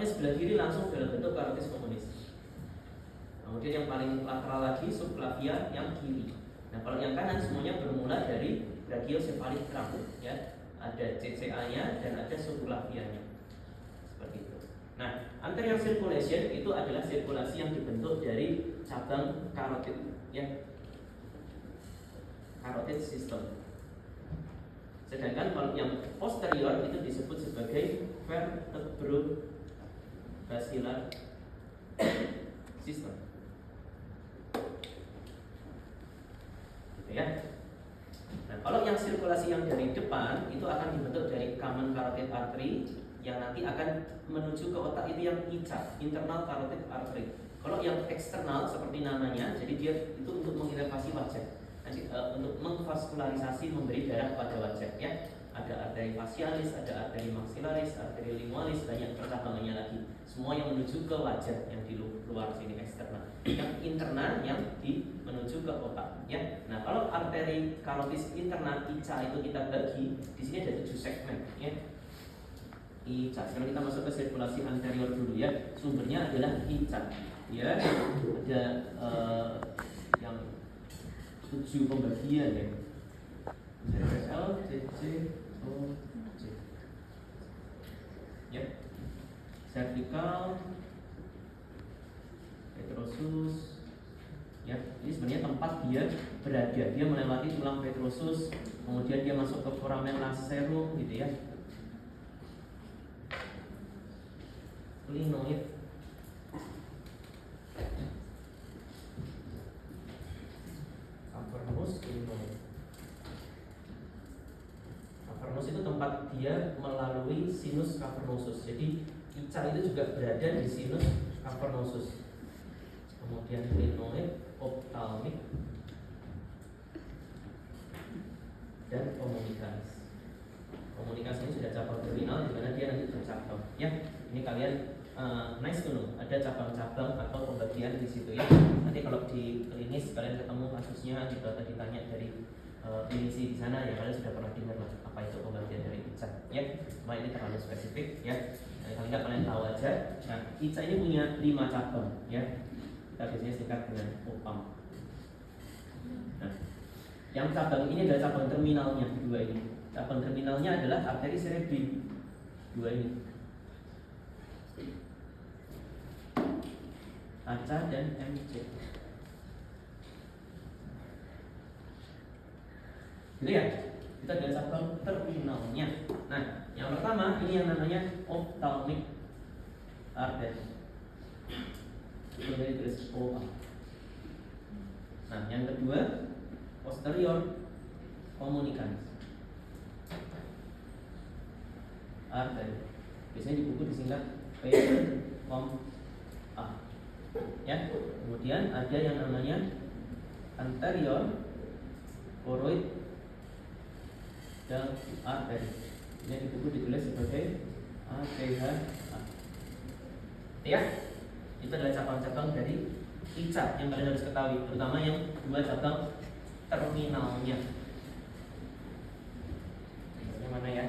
karotis sebelah kiri langsung dalam bentuk karotis komunis. Kemudian yang paling lateral lagi subclavia yang kiri. Nah, kalau yang kanan semuanya bermula dari brachiocephalic trunk, ya. Ada CCA-nya dan ada subclavia-nya. Seperti itu. Nah, anterior circulation itu adalah sirkulasi yang dibentuk dari cabang karotid, ya. Carotid system. Sedangkan kalau yang posterior itu disebut sebagai vertebrovascular system. Gitu ya. Nah, kalau yang sirkulasi yang dari depan itu akan dibentuk dari common carotid artery yang nanti akan menuju ke otak, itu yang ICA, internal carotid artery. Kalau yang eksternal seperti namanya, jadi dia itu untuk menginervasi wajah. Nanti untuk mengvaskularisasi, memberi darah pada wajah, ya. Ada arteri facialis, ada arteri maxillaris, arteri lingualis, banyak percabangannya lagi. Semua yang menuju ke wajah, yang di luar sini eksternal. Yang internal yang menuju ke otak, ya. Nah, kalau arteri karotis internal ICA itu kita bagi, di sini ada 7 segmen, ya. ICA. Sekarang kita masuk ke sirkulasi anterior dulu, ya. Sumbernya adalah ICA, ya. Ada yang 7 pembagian, ya. CL, CC, O, C. Ya. Cervical, petrosus, ya. Ini sebenarnya tempat dia berada. Dia melewati tulang petrosus, kemudian dia masuk ke foramen lacerum, gitu ya. Clinoid, cavernous, clinoid. Cavernous itu tempat dia melalui sinus cavernosus. Jadi ICA itu juga berada di sinus cavernosus. Kemudian clinoid, ophthalmic, dan komunikalis. Komunikasi ini sudah cabang terminal di mana dia nanti bercabang. Ya, ini kalian nice to know. Ada cabang-cabang atau pembagian di situ, ya. Nanti kalau di klinis kalian ketemu kasusnya atau ditanya dari klinisi di sana, ya kalian sudah pernah dengar lah apa itu pembagian dari ICA, ya. Cuma ini terlalu spesifik, ya. Kalau nggak kalian tahu aja. Nah, ICA ini punya 5 cabang, ya. Kita biasanya singkat dengan OPAM. Nah, yang cabang ini adalah cabang terminalnya, dua ini. Cabang terminalnya adalah arteri cerebri, dua ini, AC dan MC. Gitu ya, kita ada cabang terminalnya. Nah, yang pertama ini yang namanya ophthalmic artery. Itu dari tulis OA. Nah, yang kedua posterior communicans artery. Biasanya di buku disingkat PCOM-A. Ya, kemudian ada yang namanya anterior choroid artery. Ini di buku ditulis sebagai ACH-A. Ya, itu adalah cabang-cabang dari ICA yang kalian harus ketahui, terutama yang 2 cabang terminalnya. Bagaimana ya?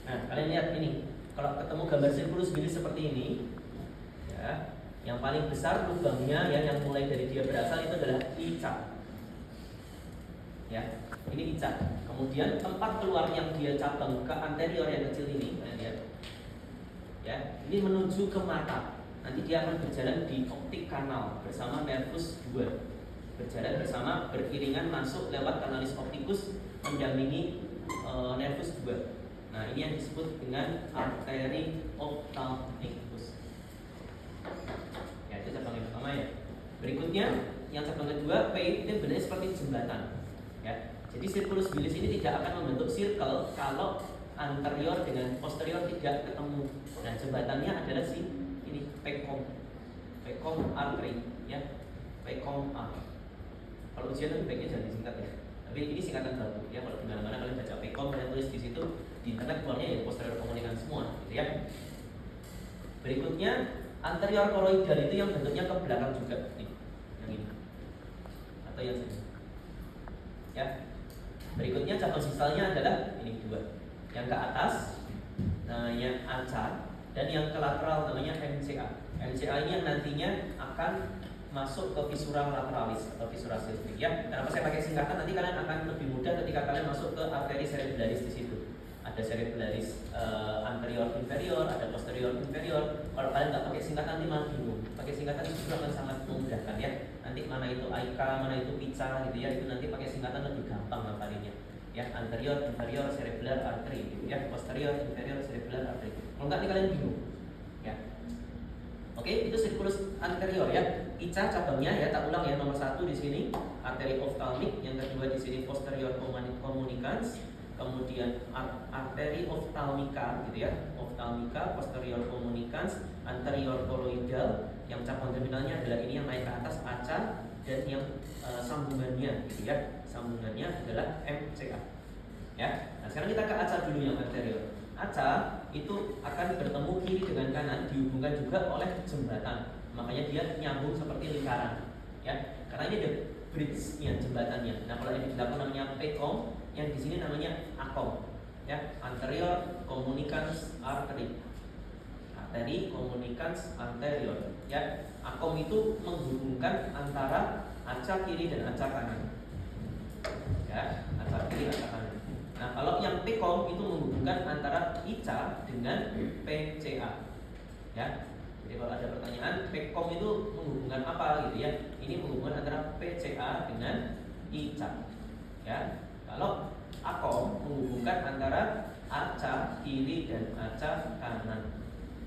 Nah, kalian lihat ini. Kalau ketemu gambar sirkulus bilis seperti ini, ya, yang paling besar lubangnya, ya, yang mulai dari dia berasal itu adalah ICA. Ya, ini ICA. Kemudian tempat keluar yang dia cabang ke anterior yang kecil ini, kalian lihat. Ya, ini menuju ke mata. Nanti dia akan berjalan di optik kanal bersama nervus 2. Berjalan bersama, beriringan masuk lewat kanalis opticus mendampingi nervus 2. Nah, ini yang disebut dengan arteri ophthalmicus. Ya, itu cabang yang pertama, ya. Berikutnya, yang cabang kedua, P, itu sebenarnya seperti jembatan. Ya, jadi sirkulus bilis ini tidak akan membentuk circle kalau anterior dengan posterior tidak ketemu. Dan jembatannya adalah ini PCOM artery, ya, PCOM A. Kalau ujian lebih baiknya jangan disingkat, ya. Tapi ini singkatan baru, ya. Kalau di mana-mana kalian baca PCOM, kalian tulis di situ, di internet keluarnya ya posterior komunikan semua, gitu ya. Berikutnya anterior koroidal itu yang bentuknya ke belakang juga, nih, yang ini atau yang sini. Ya. Berikutnya cabang sisalnya adalah ini 2. Yang ke atas namanya ACA Dan yang ke lateral namanya MCA. MCA ini yang nantinya akan masuk ke visura lateralis atau visura silvik ya. Kenapa saya pakai singkatan? Nanti kalian akan lebih mudah ketika kalian masuk ke arteri cerebellaris di situ. Ada cerebellaris anterior inferior, ada posterior inferior. Kalau kalian nggak pakai singkatan nanti malah bingung. Pakai singkatan itu akan sangat memudahkan ya. Nanti mana itu AICA, mana itu PICA gitu ya. Itu nanti pakai singkatan lebih gampang ngapalinya. Ya, anterior inferior cerebellar artery gitu ya. Posterior inferior cerebellar artery. Kalau nggak nanti kalian bingung. Ya. Oke, itu sirkulus anterior ya. ICA cabangnya ya, tak ulang ya, nomor 1 di sini arteri ophthalmic, yang kedua di sini posterior communicans, kemudian arteri ophthalmica gitu ya, ophthalmica, posterior communicans, anterior colloidal, yang cabang terminalnya adalah ini yang naik ke atas ACA, dan yang sambungannya gitu ya, sambungannya adalah MCA. Ya, nah sekarang kita ke ACA dulu yang anterior. ACA itu akan bertemu kiri dengan kanan, dihubungkan juga oleh jembatan. Makanya dia nyambung seperti lingkaran, ya. Karena ini ada bridge-nya, jembatannya. Nah, kalau yang di belakang namanya PCOM, yang di sini namanya ACOM, ya. Anterior communicans artery. Arteri communicans anterior, ya. ACOM itu menghubungkan antara ACA kiri dan ACA kanan. Ya, ACA kiri, ACA kanan. Nah, kalau yang PCOM itu menghubungkan antara ICA dengan PCA. Ya. Jadi kalau ada pertanyaan, PCOM itu menghubungkan apa gitu ya? Ini menghubungkan antara PCA dengan ICA. Ya. Kalau ACOM menghubungkan antara ACA kiri dan ACA kanan.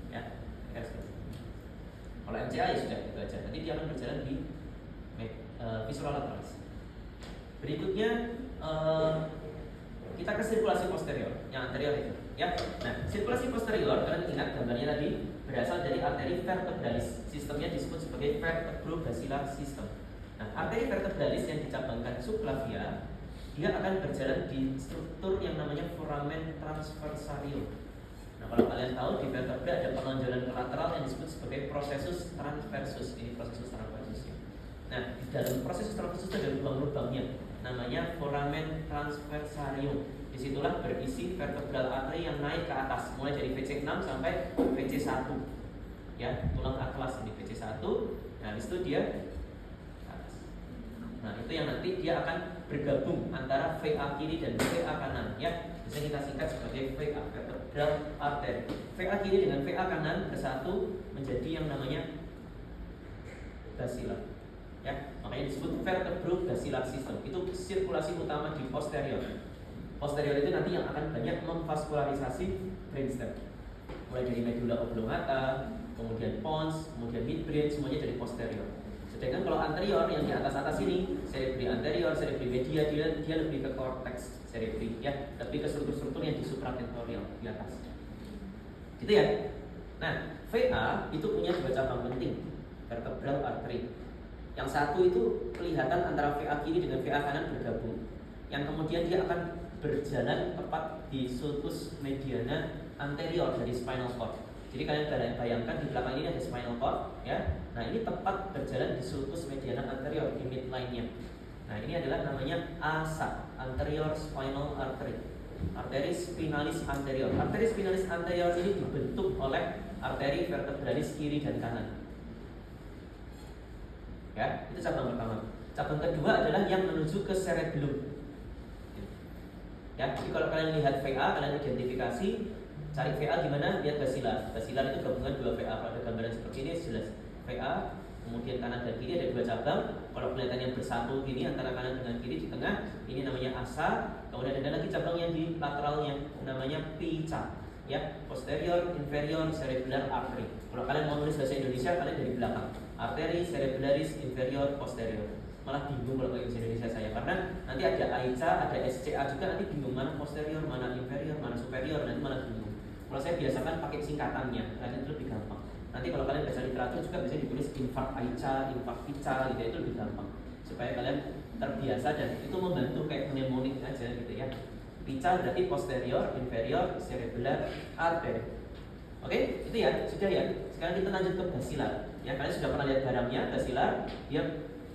Ya. Kalau MCA ya sudah itu aja. Nanti dia akan berjalan di visura lateralis. Berikutnya kita ke sirkulasi posterior, yang anterior itu, ya. Nah, sirkulasi posterior, kalian ingat gambarnya tadi berasal dari arteri vertebralis. Sistemnya disebut sebagai vertebrobasilar system. Nah, arteri vertebralis yang dicabangkan subclavia, dia akan berjalan di struktur yang namanya foramen transversarium. Nah, kalau kalian tahu di vertebra ada penonjolan ke lateral yang disebut sebagai processus transversus. Ini processus transversusnya. Nah, di dalam processus transversus itu ada lubang-lubangnya, namanya foramen transversarium. Disitulah berisi vertebral artery yang naik ke atas, mulai dari VC6 sampai VC1. Ya, tulang atlas ini VC1. Nah, di situ dia ke atas. Nah, itu yang nanti dia akan bergabung antara VA kiri dan VA kanan, ya. Bisa kita singkat sebagai VA, vertebral artery. VA kiri dengan VA kanan bersatu menjadi yang namanya basilar. Ya, makanya disebut vertebrobasilar system. Itu sirkulasi utama di posterior. Posterior itu nanti yang akan banyak memvaskularisasi brainstem. Mulai dari medulla oblongata, kemudian pons, kemudian midbrain, semuanya dari posterior. Sedangkan kalau anterior yang di atas-atas ini, cerebri anterior, cerebri media, dia lebih ke cortex cerebri, ya, lebih ke struktur-struktur yang di supratentorial di atas. Gitu ya. Nah, VA itu punya dua cabang penting, vertebral artery. Yang satu itu kelihatan antara VA kiri dengan VA kanan bergabung, yang kemudian dia akan berjalan tepat di sulcus mediana anterior dari spinal cord. Jadi kalian bayangkan di belakang ini ada spinal cord, ya. Nah, ini tepat berjalan di sulcus mediana anterior di midline-nya. Nah, ini adalah namanya ASA, anterior spinal artery. Artery spinalis anterior. Artery spinalis anterior ini dibentuk oleh arteri vertebralis kiri dan kanan. Ya, itu cabang pertama. Cabang kedua adalah yang menuju ke cerebellum. Ya, jadi kalau kalian lihat VA, kalian identifikasi, cari VA gimana? Lihat basilar. Basilar itu gabungan dua VA. Kalau ada gambaran seperti ini jelas VA, kemudian kanan dan kiri ada dua cabang. Kalau kelihatannya bersatu gini antara kanan dengan kiri di tengah, ini namanya ASA. Kemudian ada lagi cabang yang di lateralnya, namanya PICA. Ya, posterior inferior cerebellar artery. Kalau kalian mau nulis bahasa Indonesia, kalian dari belakang. Arteri cerebellaris inferior posterior. Malah bingung kalau pakai bahasa Indonesia saya, karena nanti ada AICA, ada SCA juga, nanti bingung mana posterior, mana inferior, mana superior, nanti malah bingung. Kalau saya biasakan pakai singkatannya, karena itu lebih gampang. Nanti kalau kalian baca literatur juga bisa ditulis infark AICA, infark PICA gitu, itu lebih gampang. Supaya kalian terbiasa dan itu membantu kayak mnemonik aja gitu ya. PICA berarti posterior inferior cerebellar artery. Oke, itu ya, sudah ya. Sekarang kita lanjut ke basilar. Ya, kalian sudah pernah lihat barangnya, basilar, dia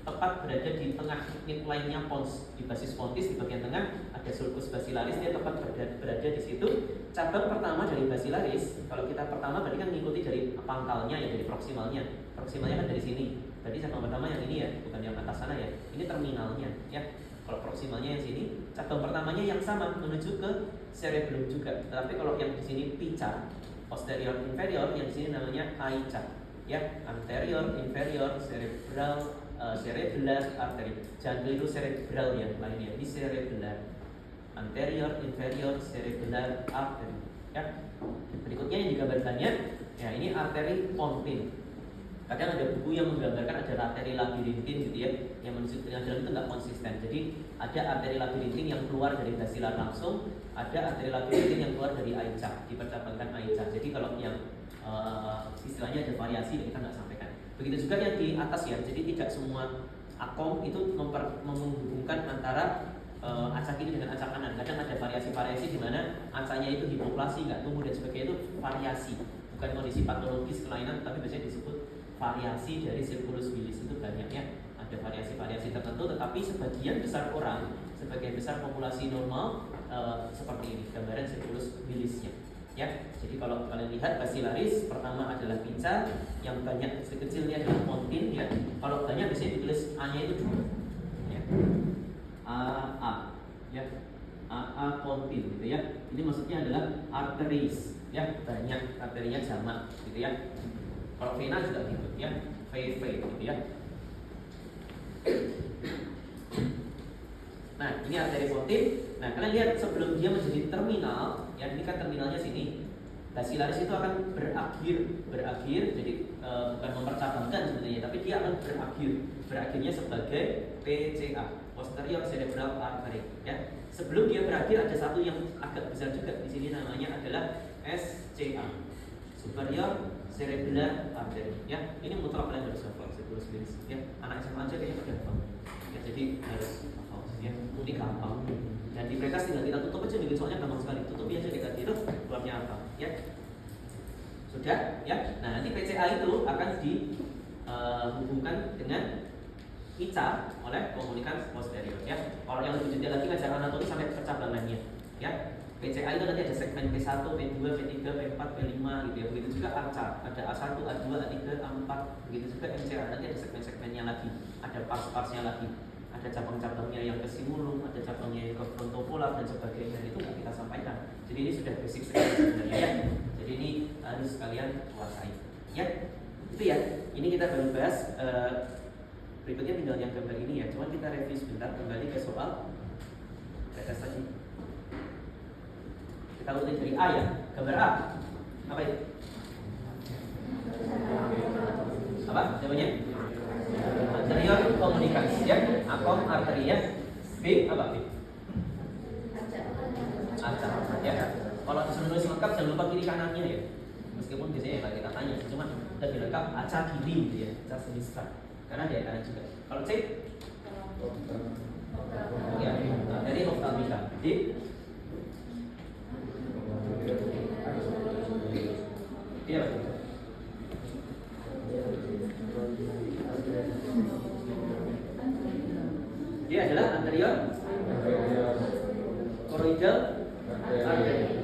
tepat berada di tengah midline-nya pons, di basis pontis di bagian tengah ada sulcus basilaris, dia tepat berada di situ. Cabang pertama dari basilaris, kalau kita pertama berarti kan mengikuti dari pangkalnya ya, dari proksimalnya. Proksimalnya kan dari sini. Berarti cabang pertama yang ini ya, bukan yang atas sana ya. Ini terminalnya ya. Kalau proksimalnya yang sini, cabang pertamanya yang sama menuju ke cerebellum juga. Tapi kalau yang di sini pica, posterior inferior, yang di sini namanya aica. Ya, anterior, inferior, cerebral, cerebellar artery. Jangan keliru cerebral ya, lainnya. Ini cerebellar. Anterior, inferior, cerebellar artery. Ya. Berikutnya yang digambarkannya, ya ini arteri pontine. Kadang ada buku yang menggambarkan ada arteri labirintin gitu ya, yang menuju ke dalam itu nggak konsisten. Jadi ada arteri labirintin yang keluar dari basilar langsung, ada arteri labirintin yang keluar dari aica, dipercabangkan aica. Jadi kalau yang istilahnya ada variasi, kita nggak sampaikan. Begitu juga yang di atas ya. Jadi tidak semua akom itu menghubungkan antara acak kiri dengan acak kanan. Kadang ada variasi-variasi di mana acaknya itu hipoplasi, nggak tumbuh dan sebagainya, itu variasi, bukan kondisi patologis kelainan, tapi biasanya disebut variasi dari sirkulus bilis. Itu banyak ya, ada variasi-variasi tertentu, tetapi sebagian besar orang, sebagian besar populasi normal seperti ini gambaran sirkulus bilisnya ya. Jadi kalau kalian lihat basilaris pertama adalah pica, yang banyak kecil-kecilnya adalah pontin ya. Kalau banyak biasanya ditulis A-nya itu dua ya. A ya, A pontin gitu ya. Ini maksudnya adalah arteries ya, banyak arterinya jamak gitu ya. Kalau vena juga gitu ya, VV gitu ya. Nah, ini arteri pontin. Nah, kalian lihat sebelum dia menjadi terminal, ya ini kan terminalnya sini. Basilaris itu akan berakhir, jadi bukan mempercabangkan sebenarnya, tapi dia akan berakhirnya sebagai PCA, posterior cerebral artery. Ya, sebelum dia berakhir ada satu yang agak besar juga di sini, namanya adalah SCA, superior cerebral artery. Ya, ini mutlak kalian harus hafal sendiri. Ya, anak SMA aja kayaknya udah hafal. Ya, jadi harus hafal. Ya, ini gampang. Dan di prekas tinggal kita tutup aja, soalnya gampang sekali. Tutupi aja dekat itu, keluarnya apa? Ya, sudah. Ya, nah nanti PCA itu akan dihubungkan dengan ICA oleh komunikans posterior. Ya, kalau yang lebih detail lagi ngajar anatomi sampai percabangannya. Ya, PCA itu nanti ada segmen P1, P2, P3, P4, P5 gitu ya. Begitu juga ACA, ada A1, A2, A3, A4. Begitu juga MCA, nanti ada segmen-segmennya lagi, ada pars-parsnya lagi. Ada cabang-cabangnya yang ke simulum, ada cabangnya yang ke frontopolar dan sebagainya. Itu nggak kita sampaikan. Jadi ini sudah basic sekali sebenarnya ya. Jadi ini harus kalian kuasai. Ya, itu ya. Ini kita baru bahas. Berikutnya tinggal yang gambar ini ya. Cuma kita review sebentar, kembali ke soal batas tadi. Kita ulang dari A ya. Gambar A. Apa itu? Apa? Jawabannya? Anterior komunikans ya, akom arteri ya. B apa B? Acak ya. Kalau disuruh nulis lengkap jangan lupa kiri kanannya ya. Meskipun biasanya ya kita tanya, cuma lebih lengkap acak kiri gitu ya, acak semesta. Karena dia kanan juga. Kalau C? Ya, dari oftalmika. D? Dia apa? Dia adalah anterior choroidal artery.